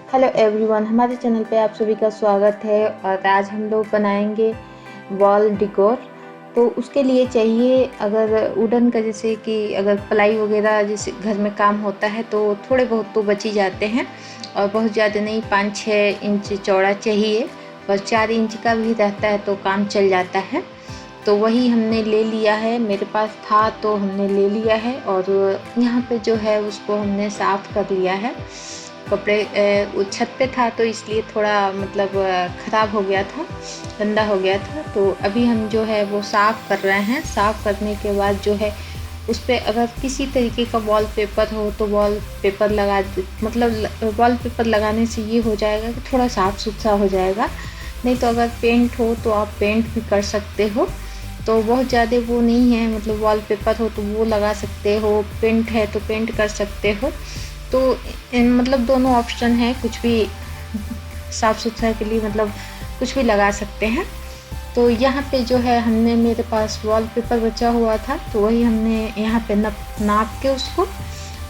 Hello everyone, हमारे channel पे आप सभी का स्वागत है। और आज हम लोग बनाएंगे वॉल डिकोर। तो उसके लिए चाहिए, अगर वुडन का जैसे कि अगर प्लाई वगैरह जैसे घर में काम होता है तो थोड़े बहुत तो बच ही जाते हैं, और बहुत ज़्यादा नहीं, 5-6 इंच चौड़ा चाहिए, और 4 इंच का भी रहता है तो काम चल जाता है। तो वही हमने ले लिया है, मेरे पास था तो हमने ले लिया है। और यहाँ पे जो है उसको हमने साफ़ कर लिया है। कपड़े वो छत पे था तो इसलिए थोड़ा मतलब ख़राब हो गया था, गंदा हो गया था। तो अभी हम जो है वो साफ़ कर रहे हैं। साफ़ करने के बाद जो है उस पर अगर किसी तरीके का वॉलपेपर हो तो वॉलपेपर लगा, मतलब वॉलपेपर लगाने से ये हो जाएगा कि थोड़ा साफ़ सुथरा हो जाएगा। नहीं तो अगर पेंट हो तो आप पेंट भी कर सकते हो, तो बहुत ज़्यादा वो नहीं है। मतलब वॉलपेपर हो तो वो लगा सकते हो, पेंट है तो पेंट कर सकते हो। तो मतलब दोनों ऑप्शन है, कुछ भी साफ़ सुथरा के लिए मतलब कुछ भी लगा सकते हैं। तो यहाँ पे जो है हमने, मेरे पास वॉलपेपर बचा हुआ था तो वही हमने यहाँ पे नाप के उसको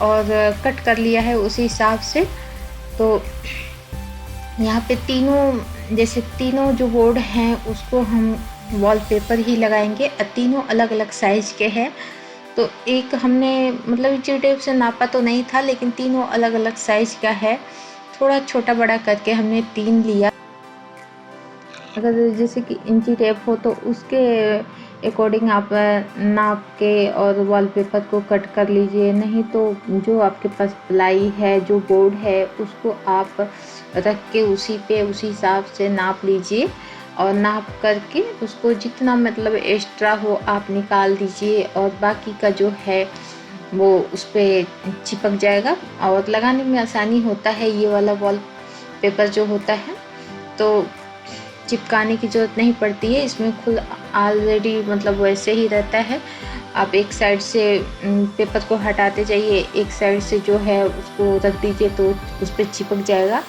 और कट कर लिया है उसी हिसाब से। तो यहाँ पे तीनों, जैसे तीनों जो बोर्ड हैं उसको हम वॉलपेपर ही लगाएंगे। तीनों अलग अलग साइज़ के हैं। तो एक हमने मतलब इंची टेप से नापा तो नहीं था, लेकिन तीनों अलग अलग साइज़ का है। थोड़ा छोटा बड़ा करके हमने 3 लिया। अगर जैसे कि इंची टेप हो तो उसके अकॉर्डिंग आप नाप के और वॉलपेपर को कट कर लीजिए। नहीं तो जो आपके पास प्लाई है, जो बोर्ड है, उसको आप रख के उसी पे उसी हिसाब से नाप लीजिए। और नाप करके उसको जितना मतलब एक्स्ट्रा हो आप निकाल दीजिए, और बाकी का जो है वो उस पर चिपक जाएगा और लगाने में आसानी होता है। ये वाला वॉल पेपर जो होता है तो चिपकाने की ज़रूरत नहीं पड़ती है, इसमें खुद ऑलरेडी मतलब वैसे ही रहता है। आप एक साइड से पेपर को हटाते जाइए, एक साइड से जो है उसको रख दीजिए तो उस पर चिपक जाएगा।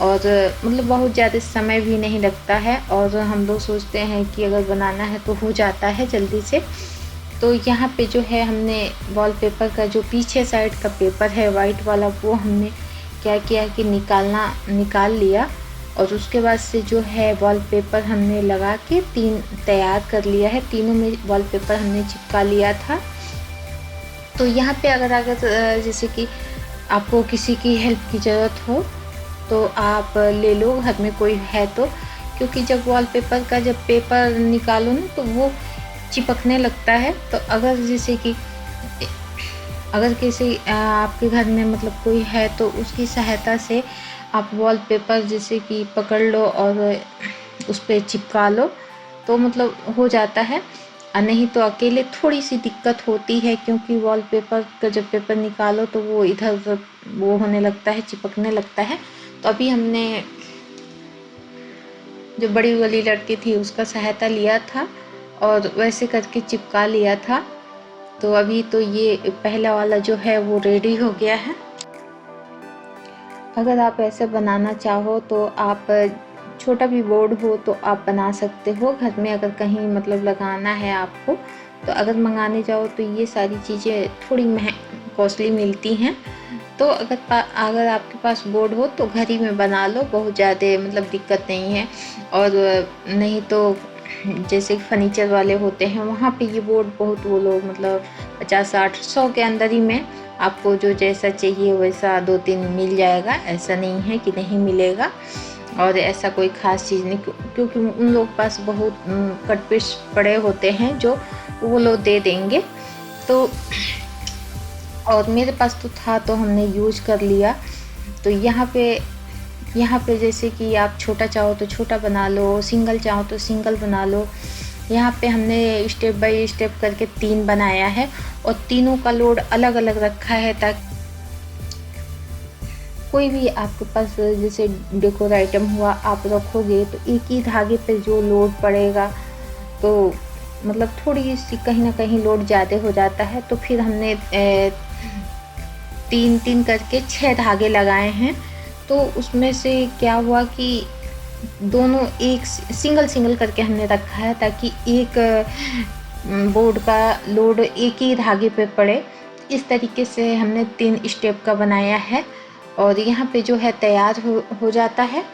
और मतलब बहुत ज़्यादा समय भी नहीं लगता है, और हम लोग सोचते हैं कि अगर बनाना है तो हो जाता है जल्दी से। तो यहाँ पे जो है हमने वॉलपेपर का जो पीछे साइड का पेपर है वाइट वाला, वो हमने क्या किया कि निकाल लिया। और उसके बाद से जो है वॉलपेपर हमने लगा के 3 तैयार कर लिया है। तीनों में वॉलपेपर हमने चिपका लिया था। तो यहाँ पे अगर जैसे कि आपको किसी की हेल्प की ज़रूरत हो तो आप ले लो, घर में कोई है तो। क्योंकि जब वॉलपेपर का जब पेपर निकालो ना तो वो चिपकने लगता है। तो अगर जैसे कि अगर किसी आपके घर में मतलब कोई है तो उसकी सहायता से आप वॉलपेपर जैसे कि पकड़ लो और उस पर चिपका लो तो मतलब हो जाता है। नहीं तो अकेले थोड़ी सी दिक्कत होती है, क्योंकि वॉलपेपर का जब पेपर निकालो तो वो इधर उधर वो होने लगता है, चिपकने लगता है। तो अभी हमने जो बड़ी वाली लड़की थी उसका सहायता लिया था और वैसे करके चिपका लिया था। तो अभी तो ये पहला वाला जो है वो रेडी हो गया है। अगर आप ऐसे बनाना चाहो तो आप छोटा भी बोर्ड हो तो आप बना सकते हो घर में, अगर कहीं मतलब लगाना है आपको। तो अगर मंगाने जाओ तो ये सारी चीज़ें थोड़ी कॉस्टली मिलती हैं। तो अगर आपके पास बोर्ड हो तो घर ही में बना लो, बहुत ज़्यादा मतलब दिक्कत नहीं है। और नहीं तो जैसे फर्नीचर वाले होते हैं वहाँ पे ये बोर्ड बहुत, वो लोग मतलब 50-60-100 के अंदर ही में आपको जो जैसा चाहिए वैसा 2-3 मिल जाएगा। ऐसा नहीं है कि नहीं मिलेगा, और ऐसा कोई ख़ास चीज़ नहीं, क्योंकि उन लोग के पास बहुत कट पीस पड़े होते हैं जो वो लोग दे देंगे। तो और मेरे पास तो था तो हमने यूज कर लिया। तो यहाँ पे जैसे कि आप छोटा चाहो तो छोटा बना लो, सिंगल चाहो तो सिंगल बना लो। यहाँ पे हमने स्टेप बाय स्टेप करके 3 बनाया है, और तीनों का लोड अलग अलग रखा है ताकि कोई भी आपके पास जैसे डेकोर आइटम हुआ आप रखोगे तो एक ही धागे पे जो लोड पड़ेगा तो मतलब थोड़ी सी कहीं ना कहीं लोड ज़्यादा हो जाता है। तो फिर हमने 3-3 करके 6 धागे लगाए हैं। तो उसमें से क्या हुआ कि दोनों एक सिंगल सिंगल करके हमने रखा है ताकि एक बोर्ड का लोड एक ही धागे पे पड़े। इस तरीके से हमने 3 स्टेप का बनाया है। और यहाँ पे जो है तैयार हो जाता है।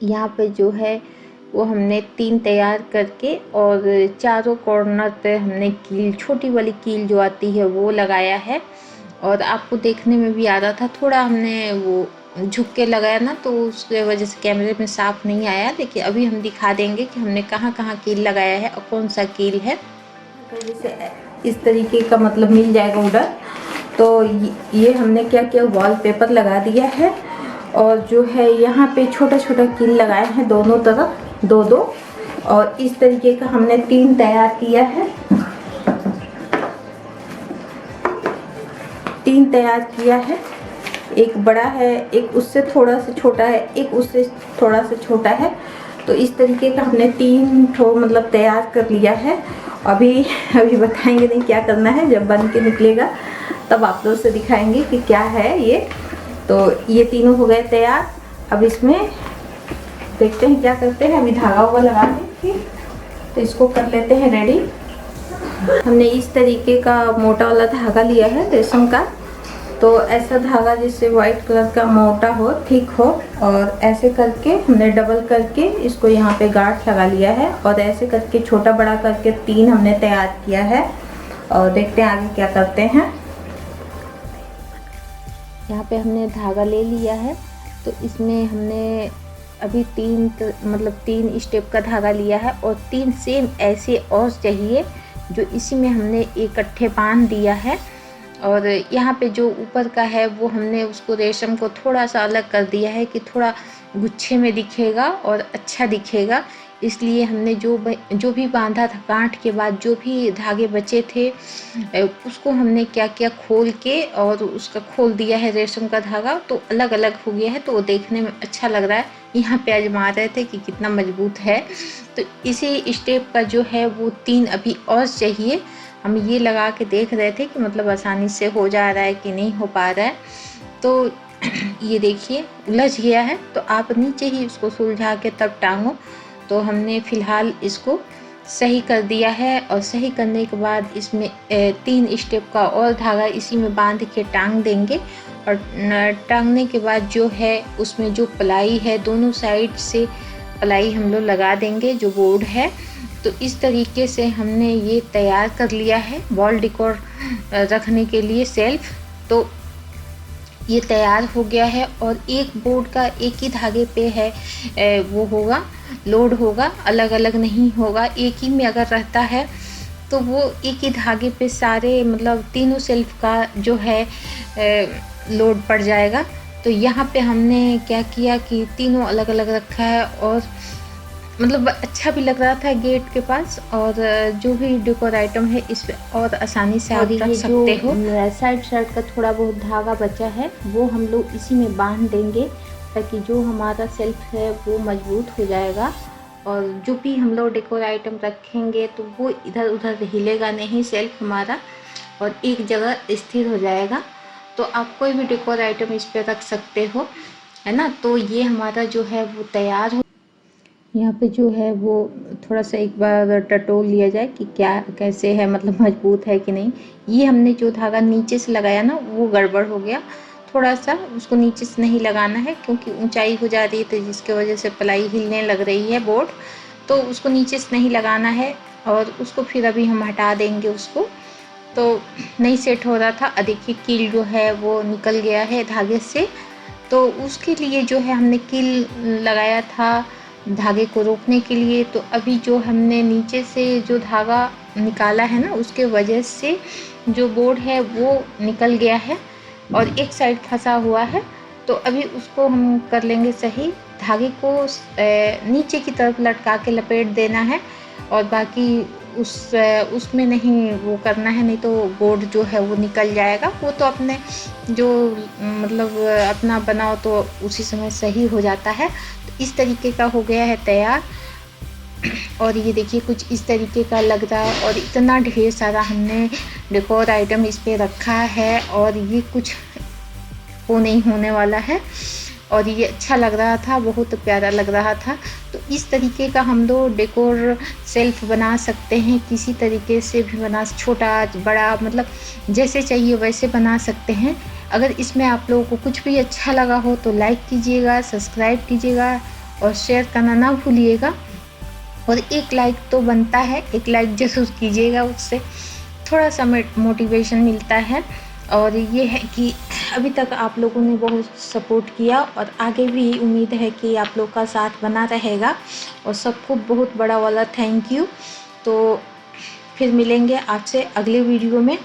यहाँ पे जो है वो हमने 3 तैयार करके और चारों कॉर्नर पे हमने कील, छोटी वाली कील जो आती है वो लगाया है। और आपको देखने में भी आ रहा था, थोड़ा हमने वो झुक के लगाया ना, तो उसके वजह से कैमरे में साफ नहीं आया। लेकिन अभी हम दिखा देंगे कि हमने कहाँ कहाँ कील लगाया है और कौन सा कील है। तो जैसे इस तरीके का मतलब मिल जाएगा उधर। तो ये हमने क्या किया, वॉलपेपर लगा दिया है और जो है यहाँ पे छोटा छोटा कील लगाए हैं दोनों तरफ, दो दो। और इस तरीके का हमने 3 तैयार किया है, 3 तैयार किया है। एक बड़ा है, एक उससे थोड़ा सा छोटा है, एक उससे थोड़ा सा छोटा है। तो इस तरीके का हमने 3 ठो मतलब तैयार कर लिया है। अभी बताएंगे नहीं क्या करना है, जब बन के निकलेगा तब आप लोग से दिखाएंगे कि क्या है ये। तो ये तीनों हो गए तैयार। अब इसमें देखते हैं क्या करते हैं। अभी धागा हुआ लगा देंगे तो इसको कर लेते हैं रेडी। हमने इस तरीके का मोटा वाला धागा लिया है रेशम का। तो ऐसा धागा जिससे वाइट कलर का मोटा हो, थिक हो, और ऐसे करके हमने डबल करके इसको यहाँ पे गांठ लगा लिया है। और ऐसे करके छोटा बड़ा करके 3 हमने तैयार किया है। और देखते हैं आगे क्या करते हैं। यहाँ पे हमने धागा ले लिया है, तो इसमें हमने अभी 3 स्टेप का धागा लिया है और 3 सेम ऐसे और चाहिए जो इसी में हमने इकट्ठे बांध दिया है। और यहाँ पे जो ऊपर का है वो हमने उसको रेशम को थोड़ा सा अलग कर दिया है कि थोड़ा गुच्छे में दिखेगा और अच्छा दिखेगा। इसलिए हमने जो भी बांधा था, गांठ के बाद जो भी धागे बचे थे उसको हमने क्या किया, खोल के और उसका खोल दिया है रेशम का धागा, तो अलग अलग हो गया है। तो वो देखने में अच्छा लग रहा है। यहाँ पे आजमा रहे थे कि कितना मजबूत है। तो इसी स्टेप का जो है वो 3 अभी और चाहिए। हम ये लगा के देख रहे थे कि मतलब आसानी से हो जा रहा है कि नहीं हो पा रहा है। तो ये देखिए उलझ गया है, तो आप नीचे ही उसको सुलझा के तब टांगो। तो हमने फ़िलहाल इसको सही कर दिया है। और सही करने के बाद इसमें 3 स्टेप का और धागा इसी में बांध के टांग देंगे। और टांगने के बाद जो है उसमें जो पलाई है, दोनों साइड से पलाई हम लोग लगा देंगे, जो बोर्ड है। तो इस तरीके से हमने ये तैयार कर लिया है वॉल डेकोर रखने के लिए शेल्फ। तो ये तैयार हो गया है। और एक बोर्ड का एक ही धागे पे है वो होगा, लोड होगा, अलग अलग नहीं होगा। एक ही में अगर रहता है तो वो एक ही धागे पे सारे मतलब तीनों शेल्फ का जो है लोड पड़ जाएगा। तो यहाँ पे हमने क्या किया कि तीनों अलग अलग रखा है और मतलब अच्छा भी लग रहा था गेट के पास, और जो भी डेकोर आइटम है इस पे और आसानी से आप रख सकते हो। साइड साइड का थोड़ा बहुत धागा बचा है वो हम लोग इसी में बांध देंगे, ताकि जो हमारा सेल्फ है वो मजबूत हो जाएगा, और जो भी हम लोग डेकोर आइटम रखेंगे तो वो इधर उधर हिलेगा नहीं सेल्फ हमारा, और एक जगह स्थिर हो जाएगा। तो आप कोई भी डेकोर आइटम इस पे रख सकते हो, है ना। तो ये हमारा जो है वो तैयार हो। यहाँ पे जो है वो थोड़ा सा एक बार टटोल लिया जाए कि क्या कैसे है, मतलब मजबूत है कि नहीं। ये हमने जो धागा नीचे से लगाया ना वो गड़बड़ हो गया थोड़ा सा, उसको नीचे से नहीं लगाना है क्योंकि ऊंचाई हो जा रही है, तो जिसके वजह से प्लाई हिलने लग रही है बोर्ड, तो उसको नीचे से नहीं लगाना है। और उसको फिर अभी हम हटा देंगे उसको, तो नहीं सेट हो रहा था। देखिए कील जो है वो निकल गया है धागे से, तो उसके लिए जो है हमने कील लगाया था धागे को रोकने के लिए। तो अभी जो हमने नीचे से जो धागा निकाला है ना उसके वजह से जो बोर्ड है वो निकल गया है और एक साइड फंसा हुआ है। तो अभी उसको हम कर लेंगे सही। धागे को नीचे की तरफ लटका के लपेट देना है, और बाकी उसमें नहीं वो करना है, नहीं तो बोर्ड जो है वो निकल जाएगा। वो तो अपने जो मतलब अपना बनाओ तो उसी समय सही हो जाता है। तो इस तरीके का हो गया है तैयार, और ये देखिए कुछ इस तरीके का लग रहा है, और इतना ढेर सारा हमने डेकोर आइटम इस पे रखा है, और ये कुछ वो नहीं होने वाला है। और ये अच्छा लग रहा था, बहुत प्यारा लग रहा था। तो इस तरीके का हम लोग डेकोर सेल्फ बना सकते हैं, किसी तरीके से भी बना, छोटा बड़ा मतलब जैसे चाहिए वैसे बना सकते हैं। अगर इसमें आप लोगों को कुछ भी अच्छा लगा हो तो लाइक कीजिएगा, सब्सक्राइब कीजिएगा और शेयर करना ना भूलिएगा। और एक लाइक तो बनता है, एक लाइक ज़रूर कीजिएगा, उससे थोड़ा सा मोटिवेशन मिलता है। और ये है कि अभी तक आप लोगों ने बहुत सपोर्ट किया, और आगे भी उम्मीद है कि आप लोग का साथ बना रहेगा, और सबको बहुत बड़ा वाला थैंक यू। तो फिर मिलेंगे आपसे अगले वीडियो में।